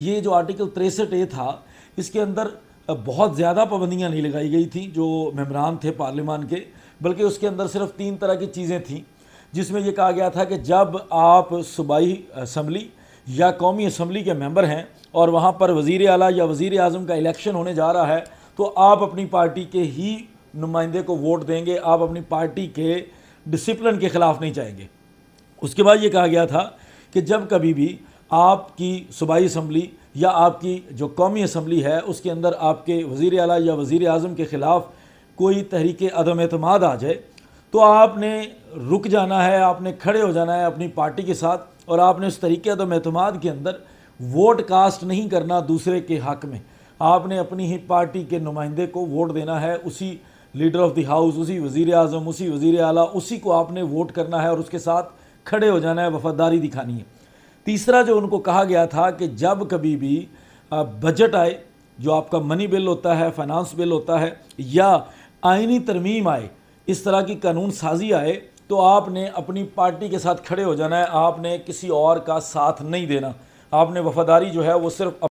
ये जो article 63A था, इसके अंदर बहुत ज़्यादा पाबंदियाँ नहीं लगाई गई थी जो मेम्बरान थे पार्लियामान के, बल्कि उसके अंदर सिर्फ 3 तरह की चीज़ें थीं, जिसमें यह कहा गया था कि जब आप सूबाई असम्बली या कौमी असम्बली के मेंबर हैं और वहाँ पर वज़ीर आला या वज़ीर आज़म का इलेक्शन होने जा रहा है, तो आप अपनी पार्टी के ही नुमाइंदे को वोट देंगे, आप अपनी पार्टी के डिसिप्लिन के ख़िलाफ़ नहीं जाएंगे। उसके बाद ये कहा गया था कि जब कभी भी आपकी सूबाई असम्बली या आपकी जो कौमी असम्बली है उसके अंदर आपके वज़ीर आला या वज़ीर आज़म के ख़िलाफ़ कोई तहरीक अदम एतमाद आ जाए, तो आपने रुक जाना है, आपने खड़े हो जाना है अपनी पार्टी के साथ, और आपने उस तहरीक अदम एतमाद के अंदर वोट कास्ट नहीं करना दूसरे के हक़ में। आपने अपनी ही पार्टी के नुमाइंदे को वोट देना है, उसी लीडर ऑफ द हाउस, उसी वज़ीर आज़म, उसी वज़ीर आला, उसी को आपने वोट करना है और उसके साथ खड़े हो जाना है, वफ़ादारी दिखानी है। तीसरा जो उनको कहा गया था कि जब कभी भी बजट आए, जो आपका मनी बिल होता है, फाइनेंस बिल होता है, या आइनी तरमीम आए, इस तरह की कानून साजी आए, तो आपने अपनी पार्टी के साथ खड़े हो जाना है, आपने किसी और का साथ नहीं देना। आपने वफ़ादारी जो है वो सिर्फ